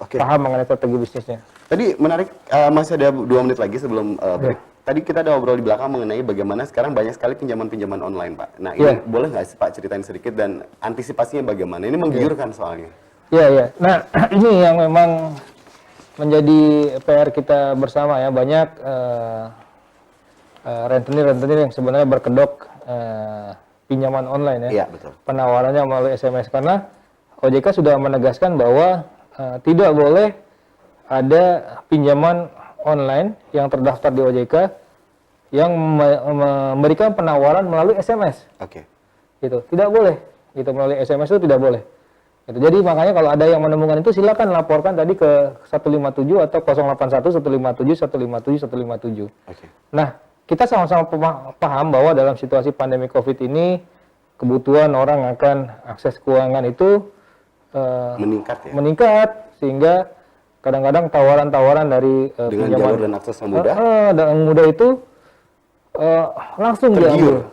Oke. paham mengenai strategi bisnisnya. Tadi menarik, masih ada 2 menit lagi sebelum break. Tadi kita ada ngobrol di belakang mengenai bagaimana sekarang banyak sekali pinjaman-pinjaman online, Pak. Nah, ini boleh nggak sih Pak ceritain sedikit dan antisipasinya bagaimana? Ini menggiurkan soalnya. Iya, iya. Nah, ini yang memang menjadi PR kita bersama ya. Banyak rentenir-rentenir yang sebenarnya berkedok pinjaman online ya. Iya, betul. Penawarannya melalui SMS karena OJK sudah menegaskan bahwa tidak boleh ada pinjaman online yang terdaftar di OJK yang memberikan penawaran melalui SMS. Oke. Gitu. Tidak boleh. Gitu, melalui SMS itu tidak boleh. Gitu. Jadi makanya kalau ada yang menemukan itu silakan laporkan tadi ke 157 atau 081 157 157 157. Oke. Nah, kita sama-sama paham bahwa dalam situasi pandemi Covid ini kebutuhan orang akan akses keuangan itu Meningkat ya. meningkat sehingga kadang-kadang tawaran-tawaran dari Dengan pinjaman jalur dan akses yang mudah. dan mudah itu langsung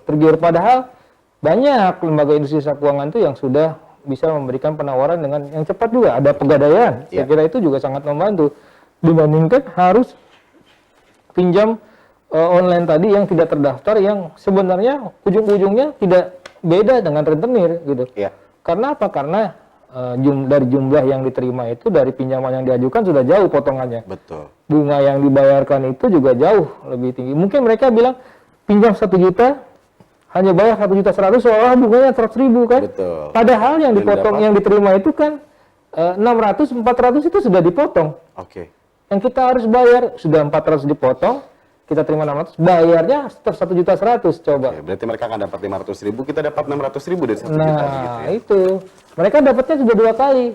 tergiur. Padahal banyak lembaga industri jasa keuangan itu yang sudah bisa memberikan penawaran dengan yang cepat juga. Ada pegadaian. Saya kira itu juga sangat membantu dibandingkan harus pinjam online tadi yang tidak terdaftar yang sebenarnya ujung-ujungnya tidak beda dengan rentenir gitu. Iya. Karena apa? Karena dari jumlah yang diterima itu dari pinjaman yang diajukan sudah jauh potongannya. Betul. Bunga yang dibayarkan itu juga jauh lebih tinggi. Mungkin mereka bilang pinjam 1 juta hanya bayar 1.100.000 seolah bunganya 100.000 kan? Betul. Padahal yang dipotong yang diterima itu kan 600 400 itu sudah dipotong. Oke. Yang kita harus bayar sudah 400 dipotong, kita terima 600, bayarnya 1.100.000 coba. Oke, berarti mereka akan dapat 500.000, kita dapat 600.000 dari 1 juta gitu ya. Itu. Mereka dapatnya sudah 2 kali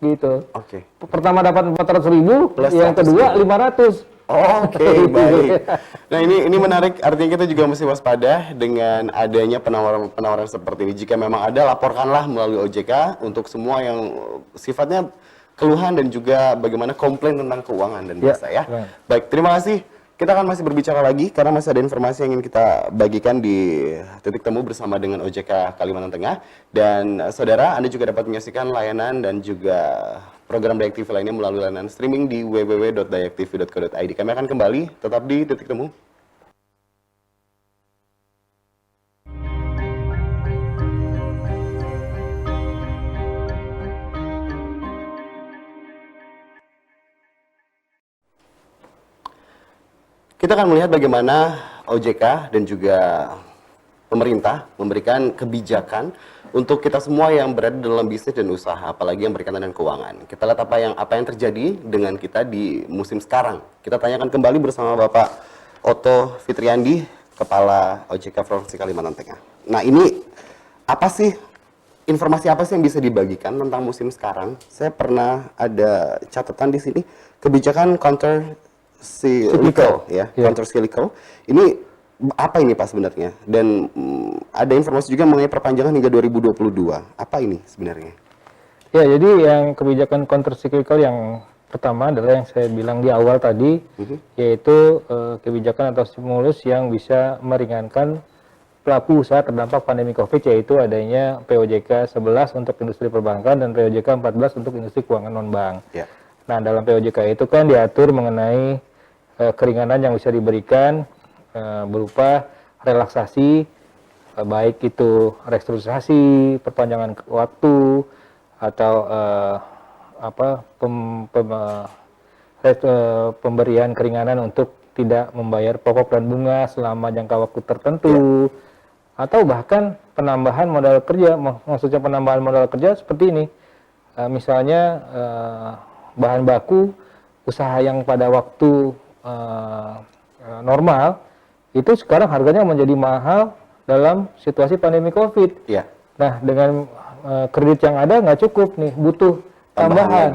gitu. Oke. Pertama dapat 400.000, Plus yang kedua 500. Oke, baik. Nah, ini menarik, artinya kita juga mesti waspada dengan adanya penawaran-penawaran seperti ini. Jika memang ada, laporkanlah melalui OJK untuk semua yang sifatnya keluhan dan juga bagaimana komplain tentang keuangan dan biasa ya. Baik, terima kasih. Kita akan masih berbicara lagi karena masih ada informasi yang ingin kita bagikan di titik temu bersama dengan OJK Kalimantan Tengah. Dan saudara, Anda juga dapat menyaksikan layanan dan juga program Dayak TV lainnya melalui layanan streaming di www.dayaktv.co.id. Kami akan kembali tetap di titik temu. Kita akan melihat bagaimana OJK dan juga pemerintah memberikan kebijakan untuk kita semua yang berada dalam bisnis dan usaha, apalagi yang berkaitan dengan keuangan. Kita lihat apa yang terjadi dengan kita di musim sekarang. Kita tanyakan kembali bersama Bapak Otto Fitriandi, Kepala OJK Provinsi Kalimantan Tengah. Nah, ini apa sih informasi apa sih yang bisa dibagikan tentang musim sekarang? Saya pernah ada catatan di sini, kebijakan counter cyclical ya, counter cyclical. Ini apa ini Pak sebenarnya? Dan ada informasi juga mengenai perpanjangan hingga 2022. Apa ini sebenarnya? Ya, jadi yang kebijakan counter cyclical yang pertama adalah yang saya bilang di awal tadi, yaitu kebijakan atau stimulus yang bisa meringankan pelaku usaha terdampak pandemi Covid, yaitu adanya POJK 11 untuk industri perbankan dan POJK 14 untuk industri keuangan non-bank. Ya. Nah, dalam POJK itu kan diatur mengenai keringanan yang bisa diberikan berupa relaksasi, baik itu restrukturisasi, perpanjangan waktu, atau pemberian keringanan untuk tidak membayar pokok dan bunga selama jangka waktu tertentu, atau bahkan penambahan modal kerja. Maksudnya penambahan modal kerja seperti ini, misalnya bahan baku usaha yang pada waktu normal itu sekarang harganya menjadi mahal dalam situasi pandemi Covid. Iya. Nah, dengan kredit yang ada nggak cukup nih, butuh tambahan.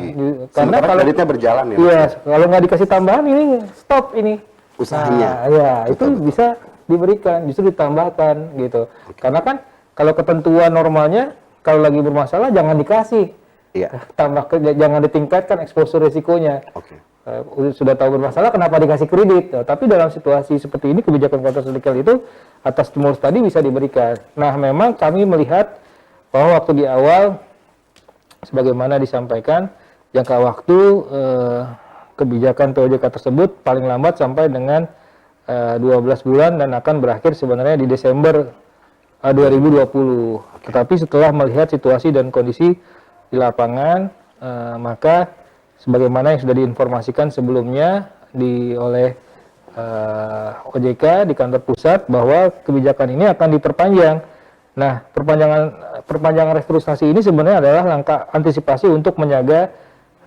Karena kalau kreditnya berjalan ya. Iya, kalau nggak dikasih tambahan ini stop ini usahanya. Nah, ya, itu bisa diberikan, justru ditambahkan gitu. Karena kan kalau ketentuan normalnya kalau lagi bermasalah jangan dikasih. Iya. Jangan ditingkatkan eksposur risikonya. Oke. Sudah tahu bermasalah, kenapa dikasih kredit? Nah, tapi dalam situasi seperti ini, kebijakan counter cyclical itu atas stimulus tadi bisa diberikan. Nah, memang kami melihat bahwa waktu di awal, sebagaimana disampaikan, jangka waktu kebijakan POJK tersebut paling lambat sampai dengan 12 bulan dan akan berakhir sebenarnya di Desember 2020. Tetapi setelah melihat situasi dan kondisi di lapangan, maka sebagaimana yang sudah diinformasikan sebelumnya oleh OJK di kantor pusat bahwa kebijakan ini akan diperpanjang. Nah, perpanjangan restrukturisasi ini sebenarnya adalah langkah antisipasi untuk menjaga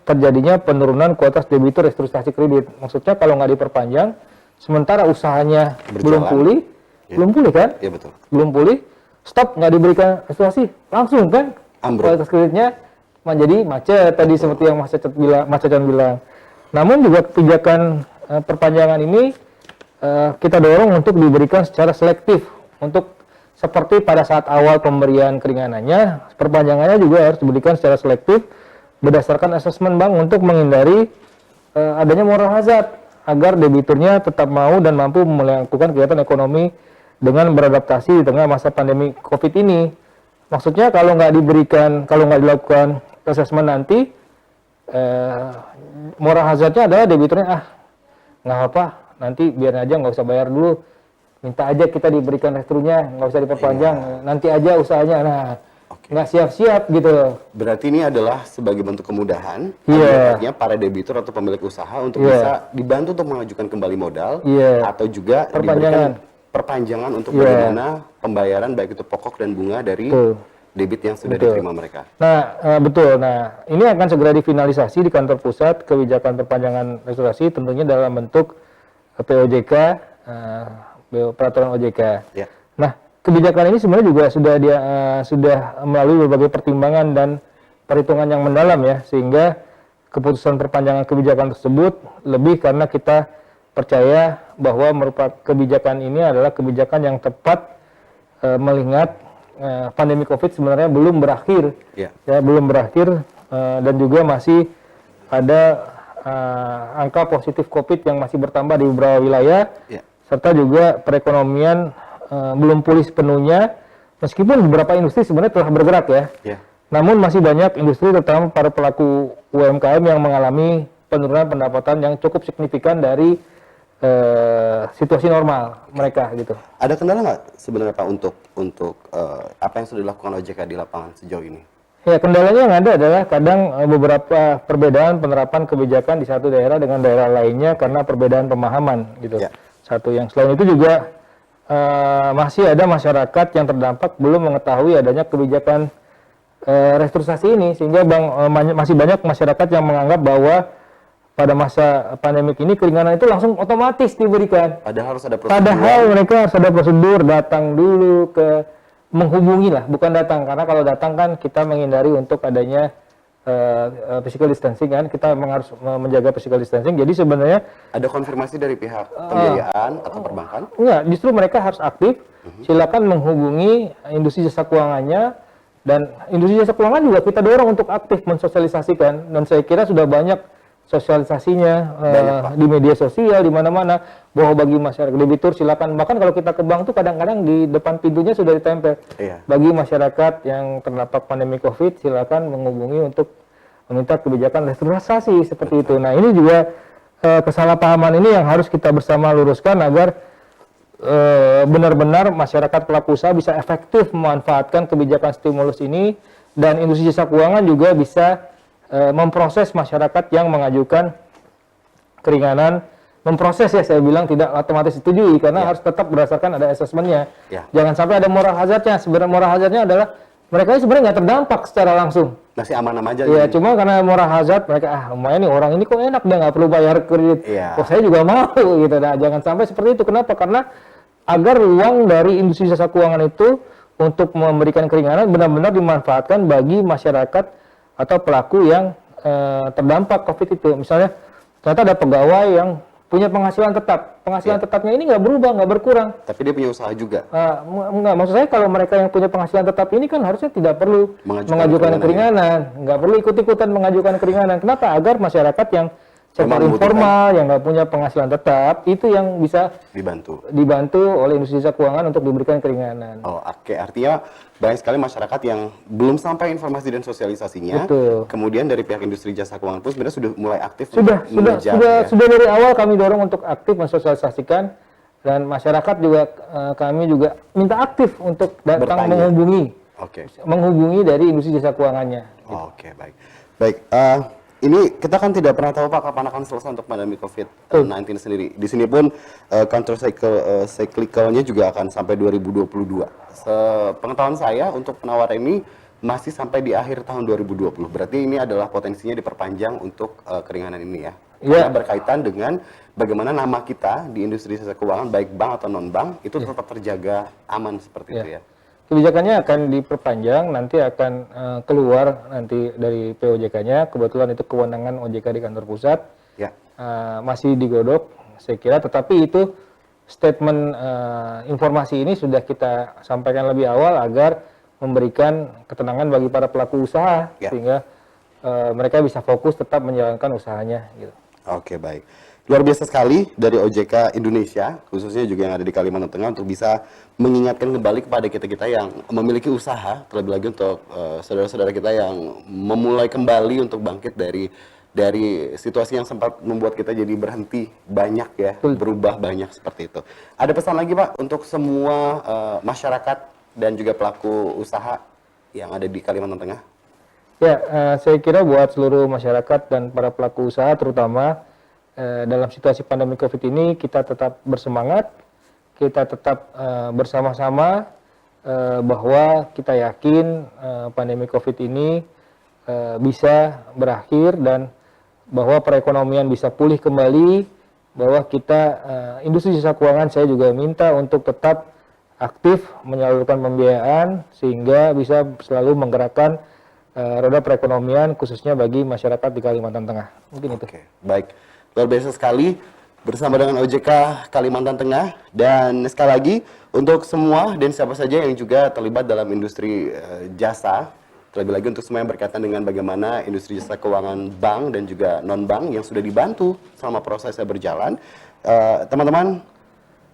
terjadinya penurunan kuotas debitur restrukturisasi kredit. Maksudnya kalau nggak diperpanjang, sementara usahanya belum pulih, belum pulih kan? Iya betul. Belum pulih, stop nggak diberikan restrukturisasi, langsung kan? Kualitas kreditnya menjadi macet tadi seperti yang Mas Cacan bilang. Namun juga kebijakan perpanjangan ini kita dorong untuk diberikan secara selektif untuk seperti pada saat awal pemberian keringanannya, perpanjangannya juga harus diberikan secara selektif berdasarkan asesmen bank untuk menghindari adanya moral hazard agar debiturnya tetap mau dan mampu melakukan kegiatan ekonomi dengan beradaptasi di tengah masa pandemi COVID ini. Maksudnya kalau nggak dilakukan asesmen nanti, moral hazardnya adalah debiturnya nggak apa, nanti biar aja nggak usah bayar dulu, minta aja kita diberikan restruknya, nggak usah diperpanjang, nanti aja usahanya. Nah, nggak siap-siap gitu. Berarti ini adalah sebagai bentuk kemudahan, artinya para debitur atau pemilik usaha untuk bisa dibantu untuk mengajukan kembali modal, atau juga diberikan perpanjangan untuk bagaimana pembayaran baik itu pokok dan bunga dari debit yang sudah diterima mereka. Nah, betul. Nah, ini akan segera difinalisasi di kantor pusat kebijakan perpanjangan restrukturisasi tentunya dalam bentuk POJK, peraturan OJK. Ya. Nah, kebijakan ini sebenarnya juga sudah melalui berbagai pertimbangan dan perhitungan yang mendalam ya, sehingga keputusan perpanjangan kebijakan tersebut lebih karena kita percaya bahwa merupakan kebijakan ini adalah kebijakan yang tepat melihat pandemi COVID sebenarnya belum berakhir, ya belum berakhir dan juga masih ada angka positif COVID yang masih bertambah di beberapa wilayah, serta juga perekonomian belum pulih sepenuhnya, meskipun beberapa industri sebenarnya telah bergerak ya. Namun masih banyak industri terutama para pelaku UMKM yang mengalami penurunan pendapatan yang cukup signifikan dari situasi normal mereka gitu. Ada kendala nggak sebenarnya Pak untuk apa yang sudah dilakukan OJK di lapangan sejauh ini? Ya, kendalanya yang ada adalah kadang beberapa perbedaan penerapan kebijakan di satu daerah dengan daerah lainnya karena perbedaan pemahaman gitu. Satu yang selain itu juga masih ada masyarakat yang terdampak belum mengetahui adanya kebijakan restrukturisasi ini, sehingga masih banyak masyarakat yang menganggap bahwa pada masa pandemik ini keringanan itu langsung otomatis diberikan. Padahal harus ada prosedur. Padahal mereka harus ada prosedur, datang dulu menghubungi lah, bukan datang, karena kalau datang kan kita menghindari untuk adanya physical distancing kan, kita memang harus menjaga physical distancing. Jadi sebenarnya ada konfirmasi dari pihak pembiayaan atau perbankan? Enggak, justru mereka harus aktif. Silakan menghubungi industri jasa keuangannya, dan industri jasa keuangan juga kita dorong untuk aktif mensosialisasikan, dan saya kira sudah banyak sosialisasinya di media sosial di mana-mana bahwa bagi masyarakat debitur silakan, bahkan kalau kita ke bank tuh kadang-kadang di depan pintunya sudah ditempel bagi masyarakat yang terdampak pandemi COVID silakan menghubungi untuk meminta kebijakan restrukturisasi seperti itu. Nah, ini juga kesalahpahaman ini yang harus kita bersama luruskan agar benar-benar masyarakat pelaku usaha bisa efektif memanfaatkan kebijakan stimulus ini, dan industri jasa keuangan juga bisa memproses masyarakat yang mengajukan keringanan, memproses ya, saya bilang tidak otomatis disetujui karena harus tetap berdasarkan ada asesmennya. Jangan sampai ada moral hazardnya. Sebenarnya moral hazardnya adalah mereka sebenarnya nggak terdampak secara langsung. Masih aman-aman aja. Ya, cuma karena moral hazard mereka lumayan nih orang ini kok enak, dia nggak perlu bayar kredit. Kok saya juga mau gitu. Nah, jangan sampai seperti itu. Kenapa? Karena agar ruang dari industri jasa keuangan itu untuk memberikan keringanan benar-benar dimanfaatkan bagi masyarakat atau pelaku yang terdampak COVID itu. Misalnya ternyata ada pegawai yang punya penghasilan tetap, penghasilan tetapnya ini nggak berubah, nggak berkurang. Tapi dia punya usaha juga. Enggak, maksud saya kalau mereka yang punya penghasilan tetap ini kan harusnya tidak perlu mengajukan keringanan, nggak perlu ikut-ikutan mengajukan keringanan. Kenapa? Agar masyarakat yang sektor memang membutuhkan. informal yang nggak punya penghasilan tetap, itu yang bisa dibantu oleh industri jasa keuangan untuk diberikan keringanan. Oh, oke. Artinya banyak sekali masyarakat yang belum sampai informasi dan sosialisasinya. Betul. Kemudian dari pihak industri jasa keuangan pun sebenarnya sudah mulai aktif Sudah dari awal kami dorong untuk aktif mensosialisasikan, dan masyarakat juga kami juga minta aktif untuk datang Bertanya. menghubungi dari industri jasa keuangannya. Oke, baik. Baik, ini kita kan tidak pernah tahu Pak kapan akan selesai untuk pandemi COVID-19 sendiri. Di sini pun counter cyclicalnya juga akan sampai 2022. Sepengetahuan saya untuk penawaran ini masih sampai di akhir tahun 2020. Berarti ini adalah potensinya diperpanjang untuk keringanan ini ya. Karena berkaitan dengan bagaimana nama kita di industri jasa keuangan baik bank atau non bank itu tetap terjaga aman seperti itu ya. Kebijakannya akan diperpanjang, nanti akan keluar nanti dari POJK-nya. Kebetulan itu kewenangan OJK di kantor pusat, masih digodok, saya kira. Tetapi itu statement informasi ini sudah kita sampaikan lebih awal agar memberikan ketenangan bagi para pelaku usaha, sehingga mereka bisa fokus tetap menjalankan usahanya. Gitu. Oke, baik. Luar biasa sekali dari OJK Indonesia, khususnya juga yang ada di Kalimantan Tengah untuk bisa mengingatkan kembali kepada kita-kita yang memiliki usaha, terlebih lagi untuk saudara-saudara kita yang memulai kembali untuk bangkit dari situasi yang sempat membuat kita jadi berhenti banyak ya, berubah banyak seperti itu. Ada pesan lagi Pak untuk semua masyarakat dan juga pelaku usaha yang ada di Kalimantan Tengah? Ya, saya kira buat seluruh masyarakat dan para pelaku usaha terutama dalam situasi pandemi COVID ini kita tetap bersemangat, kita tetap bersama-sama bahwa kita yakin pandemi COVID ini bisa berakhir dan bahwa perekonomian bisa pulih kembali, bahwa kita industri jasa keuangan saya juga minta untuk tetap aktif menyalurkan pembiayaan sehingga bisa selalu menggerakkan roda perekonomian khususnya bagi masyarakat di Kalimantan Tengah. Mungkin itu. Baik. Luar biasa sekali bersama dengan OJK Kalimantan Tengah, dan sekali lagi untuk semua dan siapa saja yang juga terlibat dalam industri jasa, terlebih lagi untuk semua yang berkaitan dengan bagaimana industri jasa keuangan bank dan juga non bank yang sudah dibantu selama prosesnya berjalan, teman-teman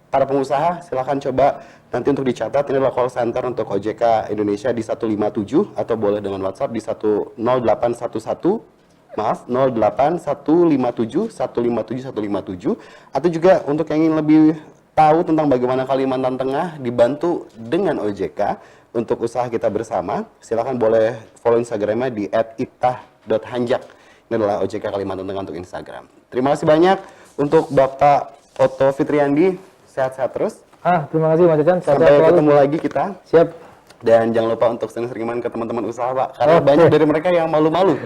para pengusaha silahkan coba nanti untuk dicatat, ini adalah call center untuk OJK Indonesia di 157 atau boleh dengan WhatsApp di 0811 081157 157 atau juga untuk yang ingin lebih tahu tentang bagaimana Kalimantan Tengah dibantu dengan OJK untuk usaha kita bersama, silakan boleh follow Instagramnya di @iftah.hanjak. Ini adalah OJK Kalimantan Tengah untuk Instagram. Terima kasih banyak untuk Bapak Otto Fitriandi, sehat-sehat terus. Terima kasih Mas Chan. Sampai ketemu lagi kita. Siap. Dan jangan lupa untuk sering-sering main ke teman-teman usaha Pak, karena banyak dari mereka yang malu-malu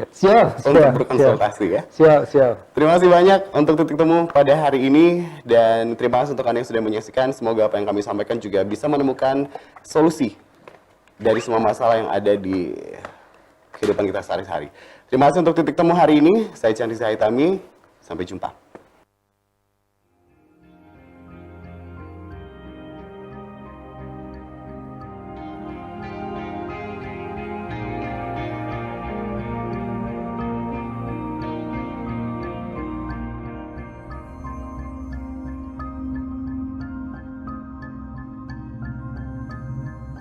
untuk berkonsultasi ya. Siap. Terima kasih banyak untuk titik temu pada hari ini, dan terima kasih untuk Anda yang sudah menyaksikan. Semoga apa yang kami sampaikan juga bisa menemukan solusi dari semua masalah yang ada di kehidupan kita sehari-hari. Terima kasih untuk titik temu hari ini. Saya Chandra Haitami. Sampai jumpa.